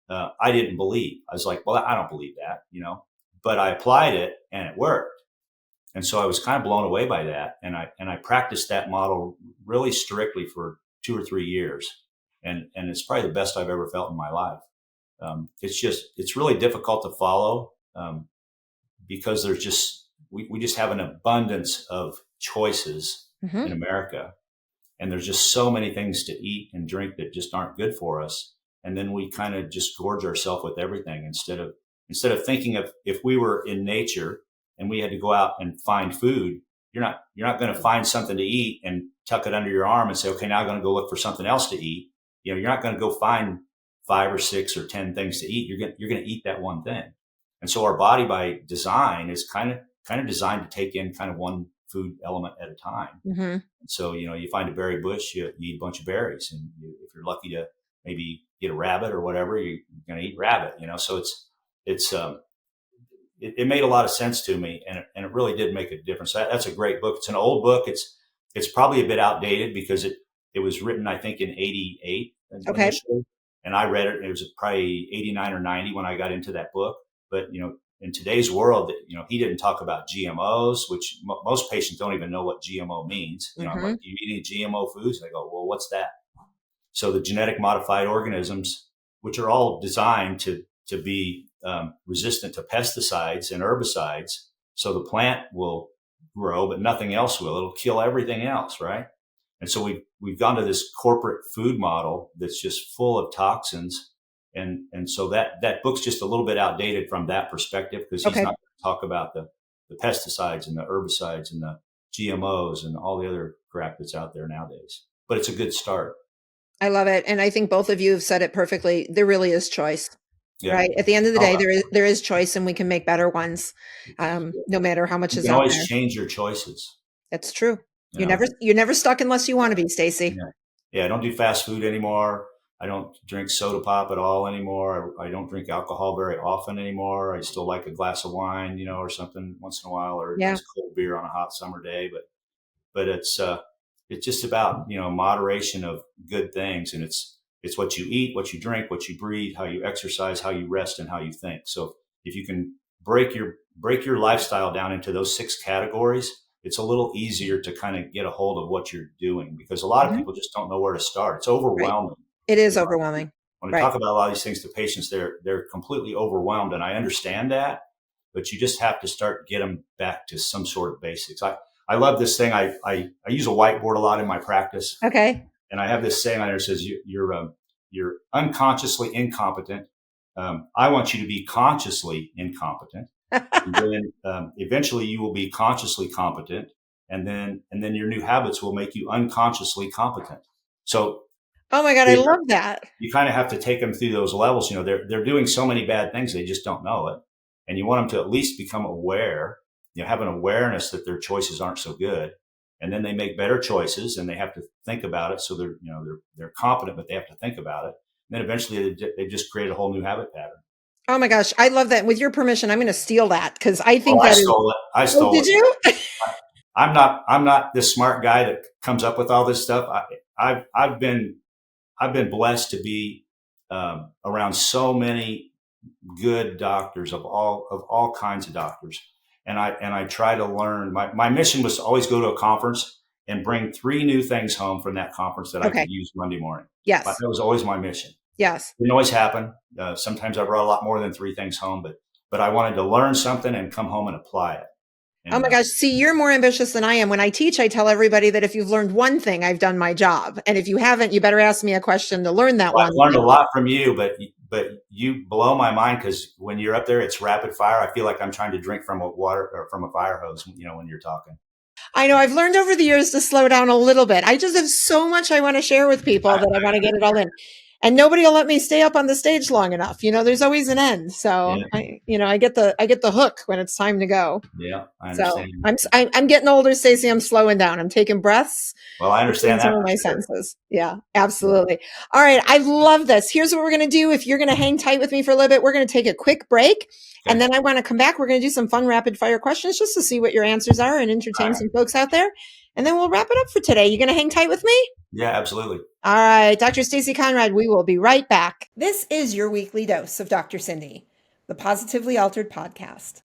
[SPEAKER 4] I didn't believe. I was like, well, I don't believe that, but I applied it and it worked. And so I was kind of blown away by that. And I practiced that model really strictly for 2 or 3 years. And it's probably the best I've ever felt in my life. It's really difficult to follow because there's we just have an abundance of choices in America. And there's just so many things to eat and drink that just aren't good for us. And then we kind of just gorge ourselves with everything instead of instead of thinking of if we were in nature and we had to go out and find food, you're not going to find something to eat and tuck it under your arm and say, okay, now I'm going to go look for something else to eat. You're not going to go find 5 or 6 or 10 things to eat. You're going to eat that one thing. And so our body by design is kind of designed to take in kind of one food element at a time.
[SPEAKER 1] Mm-hmm.
[SPEAKER 4] And so, you find a berry bush, you eat a bunch of berries. And if you're lucky to maybe get a rabbit or whatever, you're going to eat rabbit, So it made a lot of sense to me, and it really did make a difference. That's a great book. It's an old book. It's probably a bit outdated because it was written, I think, in 88 initially. And I read it. It was probably 89 or 90 when I got into that book. But, in today's world, he didn't talk about GMOs, which most patients don't even know what GMO means. I'm like, do you eat any GMO foods? And they go, well, what's that? So the genetic modified organisms, which are all designed to be resistant to pesticides and herbicides. So the plant will grow, but nothing else will. It'll kill everything else, right? And so we've gone to this corporate food model that's just full of toxins. And so that book's just a little bit outdated from that perspective, because he's not going to talk about the pesticides and the herbicides and the GMOs and all the other crap that's out there nowadays. But it's a good start.
[SPEAKER 1] I love it. And I think both of you have said it perfectly. There really is choice. Yeah. Right. At the end of the day, there is choice, and we can make better ones. No matter how much is out there. You can
[SPEAKER 4] always change your choices.
[SPEAKER 1] That's true. You're never stuck unless you want to be, Stacy.
[SPEAKER 4] Yeah. I don't do fast food anymore. I don't drink soda pop at all anymore. I don't drink alcohol very often anymore. I still like a glass of wine, or something once in a while, or a nice cold beer on a hot summer day. But it's just about, moderation of good things. And it's what you eat, what you drink, what you breathe, how you exercise, how you rest, and how you think. So if you can break your lifestyle down into those 6 categories, it's a little easier to kind of get a hold of what you're doing, because a lot of people just don't know where to start. It's overwhelming.
[SPEAKER 1] Right. It is overwhelming.
[SPEAKER 4] When I talk about a lot of these things to patients, they're completely overwhelmed, and I understand that, but you just have to get them back to some sort of basics. I love this thing. I use a whiteboard a lot in my practice.
[SPEAKER 1] Okay. And
[SPEAKER 4] I have this saying on there that says, you're unconsciously incompetent. I want you to be consciously incompetent. And then eventually you will be consciously competent. And then your new habits will make you unconsciously competent. So,
[SPEAKER 1] oh my God, I love that.
[SPEAKER 4] You kind of have to take them through those levels. They're doing so many bad things, they just don't know it. And you want them to at least become aware, have an awareness that their choices aren't so good. And then they make better choices, and they have to think about it. So they're competent, but they have to think about it. And then eventually they just create a whole new habit pattern.
[SPEAKER 1] Oh my gosh. I love that. With your permission, I'm going to steal that, because I think
[SPEAKER 4] I stole it. I stole it.
[SPEAKER 1] Did you?
[SPEAKER 4] I'm not this smart guy that comes up with all this stuff. I've been blessed to be around so many good doctors of all kinds of doctors. And I try to learn. My mission was to always go to a conference and bring 3 new things home from that conference that I could use Monday morning.
[SPEAKER 1] Yes.
[SPEAKER 4] That was always my mission.
[SPEAKER 1] Yes.
[SPEAKER 4] It didn't always happen. Sometimes I brought a lot more than 3 things home, but I wanted to learn something and come home and apply it. And,
[SPEAKER 1] oh my gosh. See, you're more ambitious than I am. When I teach, I tell everybody that if you've learned one thing, I've done my job. And if you haven't, you better ask me a question to learn that one.
[SPEAKER 4] I've learned a lot from you, but you blow my mind, because when you're up there, it's rapid fire. I feel like I'm trying to drink from a water or from a fire hose, when you're talking.
[SPEAKER 1] I know. I've learned over the years to slow down a little bit. I just have so much I want to share with people that I want to get it all in. And nobody will let me stay up on the stage long enough. There's always an end. So I get the hook when it's time to go.
[SPEAKER 4] Yeah, I understand.
[SPEAKER 1] So I'm getting older, Stacy. I'm slowing down. I'm taking breaths.
[SPEAKER 4] Well, I understand that.
[SPEAKER 1] Some of my senses. Yeah, absolutely. All right. I love this. Here's what we're going to do. If you're going to hang tight with me for a little bit, we're going to take a quick break. Okay. And then I want to come back. We're going to do some fun rapid fire questions just to see what your answers are and entertain some folks out there. And then we'll wrap it up for today. You going to hang tight with me?
[SPEAKER 4] Yeah, absolutely.
[SPEAKER 1] All right. Dr. Stacy Conrad, we will be right back. This is your weekly dose of Dr. Cindy, the Positively Altered podcast.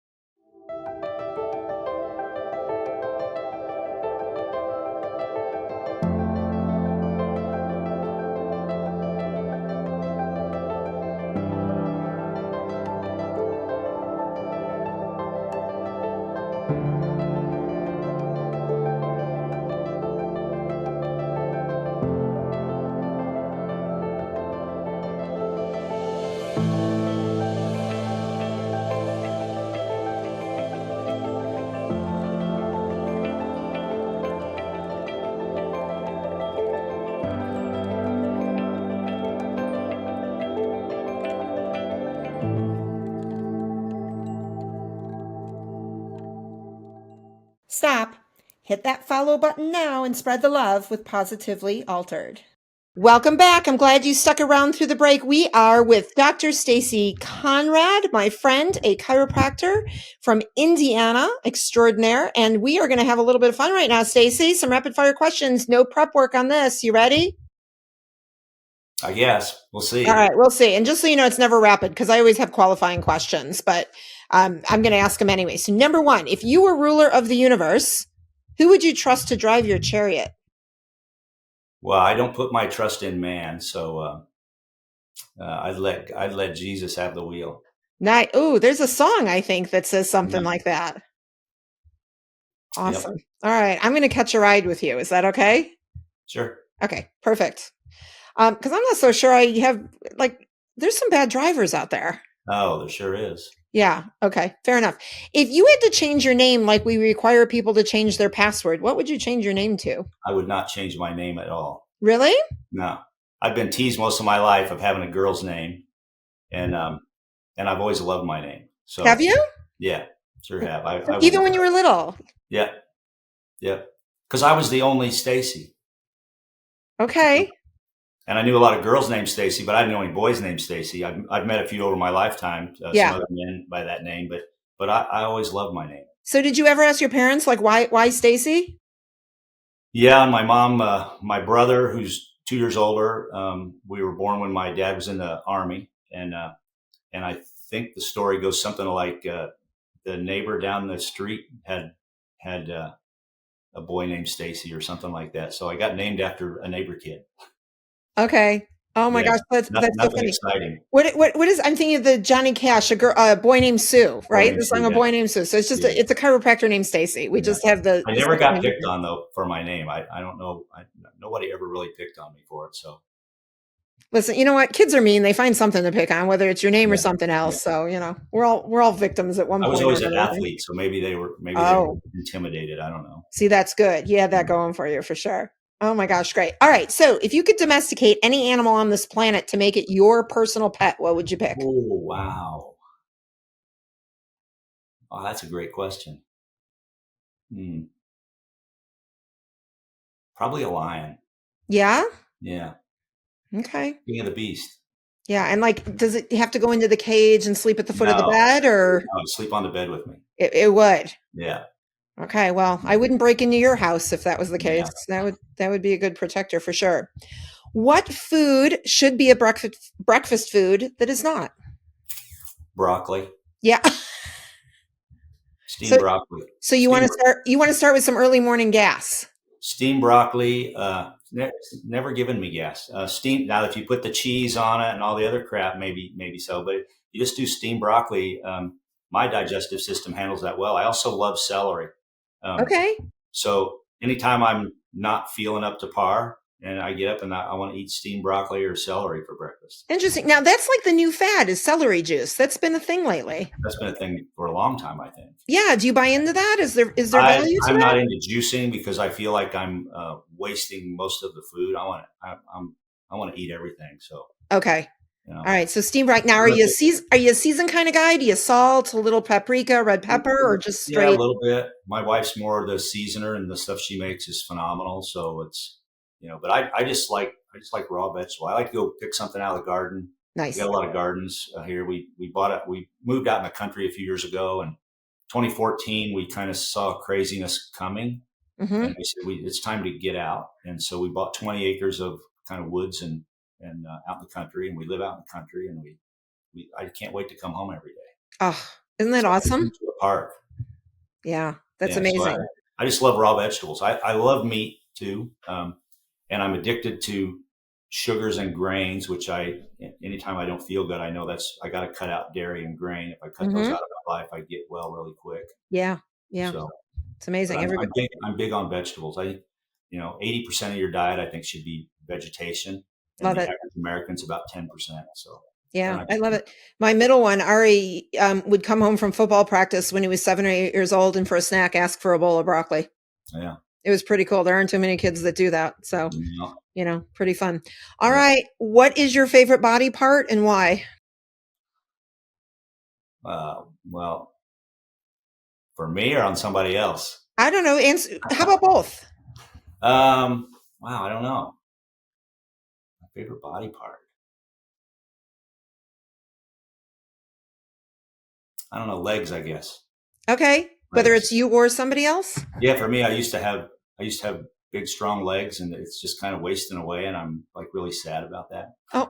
[SPEAKER 1] Stop. Hit that follow button now and spread the love with Positively Altered. Welcome back. I'm glad you stuck around through the break. We are with Dr. Stacy Conrad, my friend, a chiropractor from Indiana extraordinaire. And we are going to have a little bit of fun right now, Stacy. Some rapid fire questions. No prep work on this. You ready?
[SPEAKER 4] I guess. We'll see.
[SPEAKER 1] All right, we'll see. And just so you know, it's never rapid because I always have qualifying questions, but I'm going to ask them anyway. So number one, if you were ruler of the universe, who would you trust to drive your chariot?
[SPEAKER 4] Well, I don't put my trust in man, so I'd let Jesus have the wheel.
[SPEAKER 1] Nice. Oh, there's a song I think that says something like that. Awesome. Yep. All right, I'm going to catch a ride with you. Is that okay?
[SPEAKER 4] Sure.
[SPEAKER 1] Okay, perfect. Because I'm not so sure I have there's some bad drivers out there.
[SPEAKER 4] Oh, there sure is.
[SPEAKER 1] Yeah. Okay. Fair enough. If you had to change your name like we require people to change their password, what would you change your name to?
[SPEAKER 4] I would not change my name at all.
[SPEAKER 1] Really?
[SPEAKER 4] No. I've been teased most of my life of having a girl's name, and I've always loved my name. So
[SPEAKER 1] have you?
[SPEAKER 4] Yeah, sure have.
[SPEAKER 1] Even when you were little?
[SPEAKER 4] Yeah. Yep. Because I was the only Stacy.
[SPEAKER 1] Okay.
[SPEAKER 4] And I knew a lot of girls named Stacy, but I didn't know any boys named Stacy. I've met a few over my lifetime, some other men by that name, but I always loved my name.
[SPEAKER 1] So did you ever ask your parents, why Stacy?
[SPEAKER 4] Yeah, my mom, my brother, who's 2 years older, we were born when my dad was in the Army. And I think the story goes something like the neighbor down the street had a boy named Stacy or something like that. So I got named after a neighbor kid.
[SPEAKER 1] Okay. Oh my gosh, that's so funny.
[SPEAKER 4] Exciting.
[SPEAKER 1] What is? I'm thinking of the Johnny Cash, a boy named Sue, right? The song "A Boy Named Sue." So it's just it's a chiropractor named Stacy. We just have the.
[SPEAKER 4] I never got picked on though for my name. I don't know. Nobody ever really picked on me for it. So.
[SPEAKER 1] Listen, you know what? Kids are mean. They find something to pick on, whether it's your name or something else. So we're all victims at one point.
[SPEAKER 4] I was always an athlete, so maybe they were intimidated. I don't know.
[SPEAKER 1] See, that's good. You had that going for you for sure. Oh my gosh, great. All right. So if you could domesticate any animal on this planet to make it your personal pet, what would you pick?
[SPEAKER 4] Oh, wow. Oh, that's a great question. Probably a lion.
[SPEAKER 1] Yeah?
[SPEAKER 4] Yeah.
[SPEAKER 1] Okay.
[SPEAKER 4] King of the beast.
[SPEAKER 1] Yeah. And does it have to go into the cage and sleep at the foot of the bed or?
[SPEAKER 4] No, sleep on the bed with me.
[SPEAKER 1] It would.
[SPEAKER 4] Yeah.
[SPEAKER 1] Okay, well, I wouldn't break into your house if that was the case. Yeah. That would be a good protector for sure. What food should be a breakfast food that is not?
[SPEAKER 4] Broccoli.
[SPEAKER 1] Yeah.
[SPEAKER 4] Steamed broccoli.
[SPEAKER 1] So you want to start with some early morning gas.
[SPEAKER 4] Steamed broccoli, never given me gas. Steamed. Now, if you put the cheese on it and all the other crap, maybe so. But if you just do steamed broccoli, my digestive system handles that well. I also love celery.
[SPEAKER 1] Okay.
[SPEAKER 4] So anytime I'm not feeling up to par and I get up and I want to eat steamed broccoli or celery for breakfast.
[SPEAKER 1] Interesting. Now that's like the new fad is celery juice. That's been a thing lately.
[SPEAKER 4] That's been a thing for a long time, I think.
[SPEAKER 1] Yeah. Do you buy into that? Is there value to that?
[SPEAKER 4] I'm not into juicing because I feel like I'm wasting most of the food. I want to eat everything. So.
[SPEAKER 1] Okay. All right. So steamed broccoli. Now, are you a seasoned kind of guy? Do you salt, a little paprika, red pepper, or just straight?
[SPEAKER 4] Yeah, a little bit. My wife's more the seasoner, and the stuff she makes is phenomenal. So it's, but I just like raw vegetable. I like to go pick something out of the garden.
[SPEAKER 1] Nice.
[SPEAKER 4] We got a lot of gardens here. We bought it. We moved out in the country a few years ago, and 2014 we kind of saw craziness coming, and we said it's time to get out. And so we bought 20 acres of kind of woods and out in the country, and we live out in the country, and I can't wait to come home every day.
[SPEAKER 1] Oh, isn't that awesome?
[SPEAKER 4] To a park.
[SPEAKER 1] Yeah, that's amazing.
[SPEAKER 4] So I just love raw vegetables. I love meat too, and I'm addicted to sugars and grains. Which anytime I don't feel good, I know I got to cut out dairy and grain. If I cut those out of my life, I get well really quick.
[SPEAKER 1] Yeah. So it's amazing.
[SPEAKER 4] I'm big on vegetables. 80% of your diet I think should be vegetation.
[SPEAKER 1] Love it.
[SPEAKER 4] Average American's about 10%. So
[SPEAKER 1] yeah, I love it. My middle one, Ari, would come home from football practice when he was 7 or 8 years old, and for a snack, ask for a bowl of broccoli.
[SPEAKER 4] Yeah,
[SPEAKER 1] it was pretty cool. There aren't too many kids that do that, so pretty fun. All right, what is your favorite body part and why?
[SPEAKER 4] Well, for me or on somebody else?
[SPEAKER 1] I don't know. How about both?
[SPEAKER 4] Wow, I don't know. My favorite body part. I don't know, legs, I guess.
[SPEAKER 1] Okay. Whether it's you or somebody else?
[SPEAKER 4] Yeah, for me, I used to have big, strong legs, and it's just kind of wasting away, and I'm like really sad about that.
[SPEAKER 1] Oh.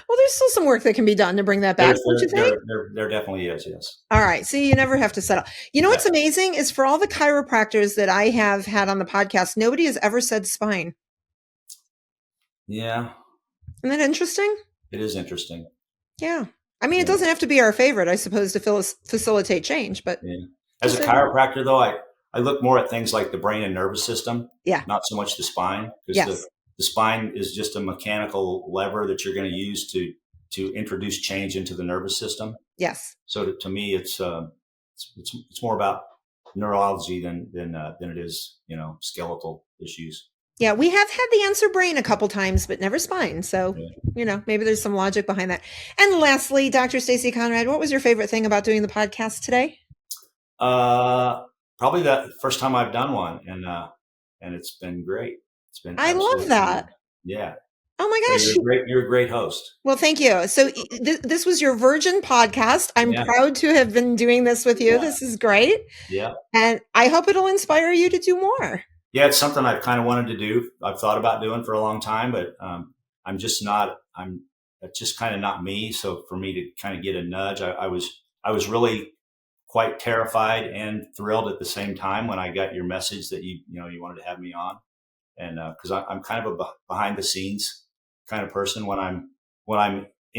[SPEAKER 1] Well, there's still some work that can be done to bring that back, don't you think?
[SPEAKER 4] There definitely is, yes.
[SPEAKER 1] All right. See, you never have to settle. You know what's amazing is for all the chiropractors that I have had on the podcast, nobody has ever said spine.
[SPEAKER 4] Yeah.
[SPEAKER 1] Isn't that interesting?
[SPEAKER 4] It is interesting.
[SPEAKER 1] Yeah. I mean, it doesn't have to be our favorite, I suppose, to facilitate change, but
[SPEAKER 4] as a chiropractor, though, I look more at things like the brain and nervous system.
[SPEAKER 1] Yeah.
[SPEAKER 4] Not so much the spine, because the spine is just a mechanical lever that you're going to use to introduce change into the nervous system.
[SPEAKER 1] Yes.
[SPEAKER 4] So to me, it's more about neurology than it is, skeletal issues.
[SPEAKER 1] Yeah, we have had the answer brain a couple times, but never spine. So, maybe there's some logic behind that. And lastly, Dr. Stacy Conrad, what was your favorite thing about doing the podcast today?
[SPEAKER 4] Probably the first time I've done one, and it's been great. It's been.
[SPEAKER 1] I love that.
[SPEAKER 4] Yeah.
[SPEAKER 1] Oh my gosh.
[SPEAKER 4] You're a great host.
[SPEAKER 1] Well, thank you. So this was your Virgin podcast. I'm proud to have been doing this with you. Yeah. This is great.
[SPEAKER 4] Yeah.
[SPEAKER 1] And I hope it'll inspire you to do more.
[SPEAKER 4] Yeah, it's something I've kind of wanted to do. I've thought about doing for a long time, but it's just kind of not me. So for me to kind of get a nudge, I was really quite terrified and thrilled at the same time when I got your message that you wanted to have me on. And because I'm kind of a behind the scenes kind of person when I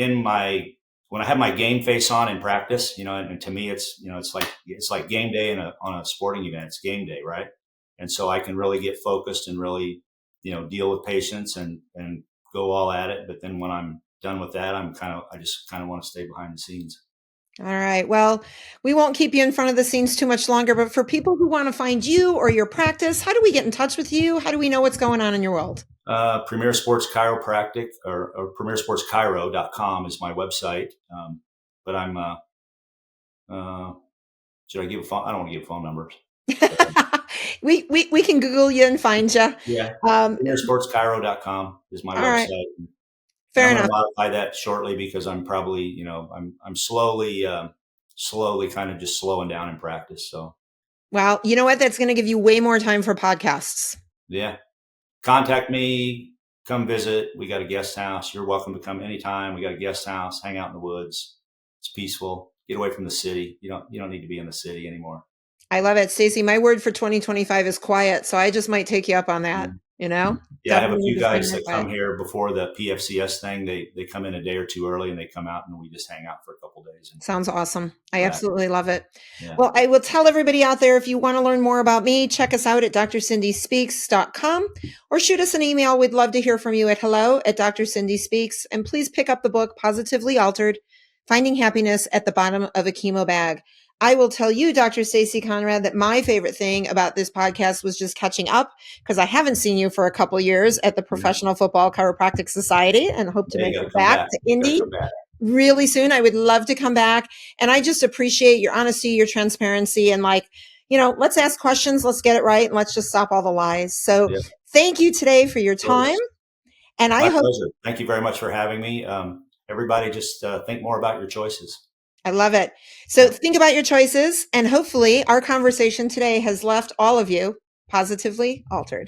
[SPEAKER 4] have my game face on in practice, and to me it's like game day on a sporting event. It's game day, right? And so I can really get focused and really, deal with patients and go all at it. But then when I'm done with that, I just kind of want to stay behind the scenes.
[SPEAKER 1] All right. Well, we won't keep you in front of the scenes too much longer, but for people who want to find you or your practice, how do we get in touch with you? How do we know what's going on in your world?
[SPEAKER 4] Premier Sports Chiropractic or premiersportschiro.com is my website. But I'm, should I give a phone? I don't want to give phone numbers.
[SPEAKER 1] We can Google you and find you.
[SPEAKER 4] Yeah. premiersportschiro.com is my website.
[SPEAKER 1] Right. Fair enough.
[SPEAKER 4] I'm going to modify that shortly because I'm probably, I'm slowly kind of just slowing down in practice. So.
[SPEAKER 1] Well, you know what? That's going to give you way more time for podcasts.
[SPEAKER 4] Yeah. Contact me, come visit. We got a guest house. You're welcome to come anytime. We got a guest house, hang out in the woods. It's peaceful. Get away from the city. You don't need to be in the city anymore.
[SPEAKER 1] I love it. Stacy, my word for 2025 is quiet. So I just might take you up on that,
[SPEAKER 4] Yeah, I have a few guys that come here before the PFCS thing. They come in a day or two early and they come out and we just hang out for a couple of days.
[SPEAKER 1] Sounds awesome. I absolutely love it. Yeah. Well, I will tell everybody out there, if you want to learn more about me, check us out at drsindyspeaks.com or shoot us an email. We'd love to hear from you at hello@drsindyspeaks. And please pick up the book, Positively Altered, Finding Happiness at the Bottom of a Chemo Bag. I will tell you, Dr. Stacy Conrad, that my favorite thing about this podcast was just catching up because I haven't seen you for a couple of years at the Professional Football Chiropractic Society and hope to make it back to Indy really soon. I would love to come back. And I just appreciate your honesty, your transparency, and let's ask questions, let's get it right, and let's just stop all the lies. So thank you today for your time. And
[SPEAKER 4] my pleasure. Thank you very much for having me. Everybody just think more about your choices.
[SPEAKER 1] I love it. So think about your choices, and hopefully our conversation today has left all of you positively altered.